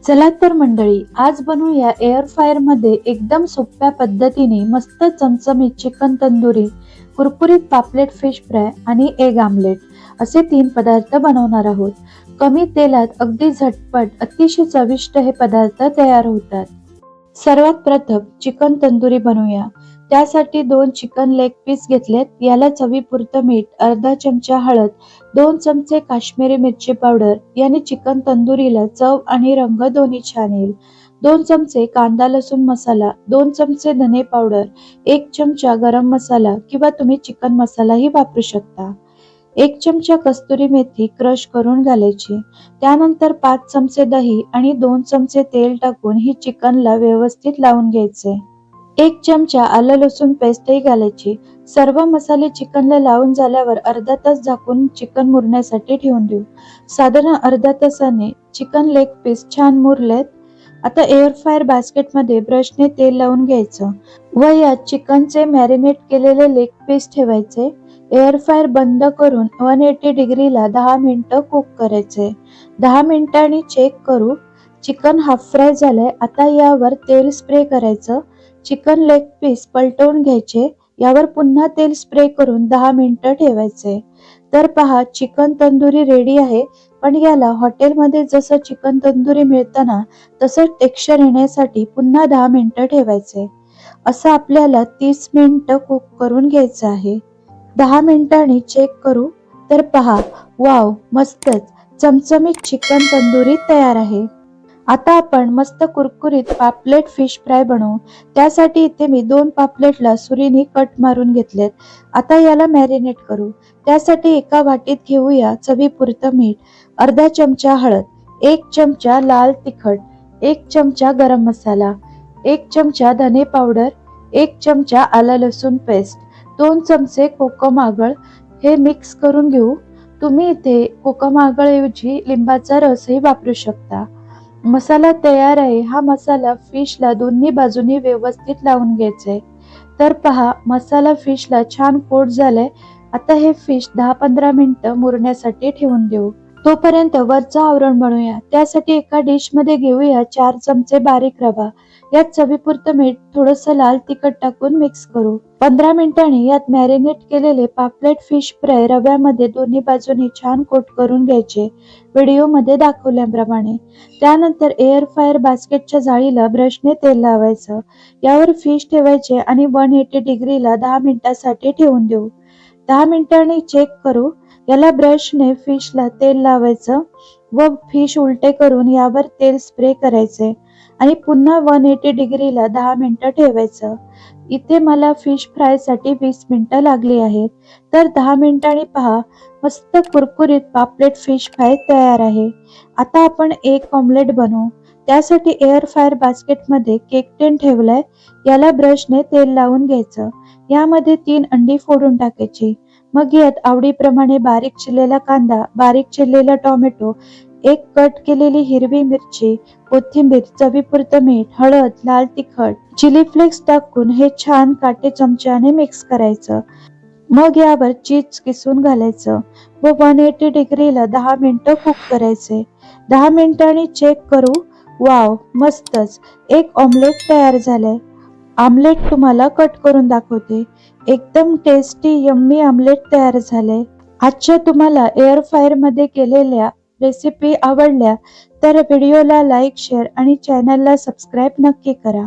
चला तर मंडळी, आज बनवूया एअर फ्रायर मध्ये एकदम सोप्या पद्धतीने मस्त चमचमीत चिकन तंदुरी, कुरकुरीत पापलेट फिश फ्राय आणि एग आमलेट असे 3 पदार्थ बनवणार आहोत. कमी तेलात अगदी झटपट अतिशय चविष्ट हे पदार्थ तयार होतात. सर्वात प्रथम चिकन तंदुरी बनवूया. त्यासाठी 2 चिकन लेग पीस घेतलेत. याला चवीपुरतं मीठ, अर्धा चमचा हळद, 2 चमचे काश्मीरी मिरची पावडर याने चिकन तंदुरीला चव आणि रंग दोन्ही छान येईल. 2 चमचे कांदा लसूण मसाला, 2 चमचे धने पावडर, 1 चमचा गरम मसाला किंवा तुम्ही चिकन मसालाही वापरू शकता. 1 चमचा कस्तुरी मेथी क्रश करून घालायची. त्यानंतर 5 चमचे दही आणि 2 चमचे तेल टाकून ही चिकनला व्यवस्थित लावून घ्यायचे. 1 चमचा आलं लसूण पेस्टही घालायची. सर्व मसाले चिकनला लावून झाल्यावर अर्धा तास झाकून चिकन मुरण्यासाठी ठेवून देऊ. साधारण अर्ध्या तासाने चिकन लेग पीस छान मुरलेत. आता एअर फ्रायर बास्केटमध्ये ब्रशने तेल लावून घ्यायचं व यात चिकनचे मॅरिनेट केलेले लेग पीस ठेवायचे. एअर फ्रायर बंद करून 180 डिग्रीला 10 मिनिटं कुक करायचे. 10 मिनिटांनी चेक करू. चिकन हाफ फ्राय झालंय. आता यावर तेल स्प्रे करायचं. चिकन लेग पीस पलटवून घ्यायचे. यावर पुन्हा तेल स्प्रे करून 10 मिनिटं ठेवायचे. तर पहा, चिकन तंदुरी रेडी आहे. पण याला हॉटेलमध्ये जसं चिकन तंदुरी मिळतं ना, तसं टेक्स्चर येण्यासाठी पुन्हा 10 मिनिटं ठेवायचे. असं आपल्याला 30 मिनिटं कुक करून घ्यायचं आहे. 10 मिनिटांनी चेक करू. तर पहा, वाव, मस्तच चमचमीत चिकन तंदुरी तयार आहे. आता आपण मस्त कुरकुरीत पापलेट फिश फ्राय बनवू. त्यासाठी इथे मी 2 पापलेटला सुरीने कट मारून घेतलेत. आता याला मॅरिनेट करू. त्यासाठी एका वाटीत घेऊया चवीपुरतं मीठ, अर्धा चमचा हळद, 1 चमचा लाल तिखट, 1 चमचा गरम मसाला, 1 चमचा धने पावडर, 1 चमचा आलं लसूण पेस्ट, 2 चमचे कोकम आगळ हे मिक्स करून घेऊ. तुम्ही इथे कोकम आगळ ऐवजी लिंबाचा रसही वापरू शकता. मसाला तयार आहे. हा मसाला फिशला दोन्ही बाजूनी व्यवस्थित लावून घ्यायचे. तर पहा, मसाला फिशला छान कोट झालाय. आता हे फिश 10-15 मिनिटं मुरण्यासाठी ठेवून देऊ. तोपर्यंत वरचं आवरण बनवूया. त्यासाठी एका डिश मध्ये घेऊया 4 चमचे बारीक रवा. यात चवीपुरतं मीठ, थोडंसं लाल तिखट टाकून मिक्स करू. 15 मिनिटांनी यात मॅरिनेट केलेले पापलेट फिश फ्राय रव्यामध्ये दोन्ही बाजूनी छान कोट करून घ्यायचे, व्हिडिओमध्ये दाखवल्याप्रमाणे. त्यानंतर एअर फ्रायर बास्केटच्या जाळीला ब्रशने तेल लावायचं. यावर फिश ठेवायचे आणि 180 डिग्रीला 10 मिनिटांसाठी ठेवून देऊ. 10 मिनिटांनी चेक करू. याला ब्रशने फिशला तेल लावायचं व फिश उलटे करून यावर तेल स्प्रे करायचे आणि पुन्हा 180 डिग्रीला 10 मिनिटं ठेवायचं. इथे मला फिश फ्रायसाठी 20 मिनिटं लागली आहेत. तर 10 मिनिटांनी पहा, मस्त कुरकुरीत पापलेट फिश फ्राय तयार आहे. आता आपण एक ऑमलेट बनवू. त्यासाठी एअर फ्रायर बास्केटमध्ये केक टिन ठेवलाय. याला ब्रशने तेल लावून घ्यायचं. यामध्ये 3 अंडी फोडून टाकायची. मग यात आवडीप्रमाणे बारीक चिरलेला कांदा, बारीक चिरलेला टोमॅटो, 1 कट केलेली हिरवी मिरची, कोथिंबीर, चवीपुरतं मीठ, हळद, लाल तिखट, चिली फ्लेक्स टाकून हे छान काटे चमच्याने मिक्स करायचं. मग यावर चीज किसून घालायचं व 180 डिग्रीला 10 मिनिटं कुक करायचे. 10 मिनिटांनी चेक करू. वाव, मस्तच एक ऑमलेट तयार झालंय. आमलेट तुम्हाला कट करून दाखवते. एकदम टेस्टी यम्मी आमलेट तयार झालंय. आजच्या तुम्हाला एअर फ्रायर मध्ये केलेल्या रेसिपी आवडल्या तर व्हिडिओला लाईक, शेअर आणि चॅनलला सबस्क्राईब नक्की करा.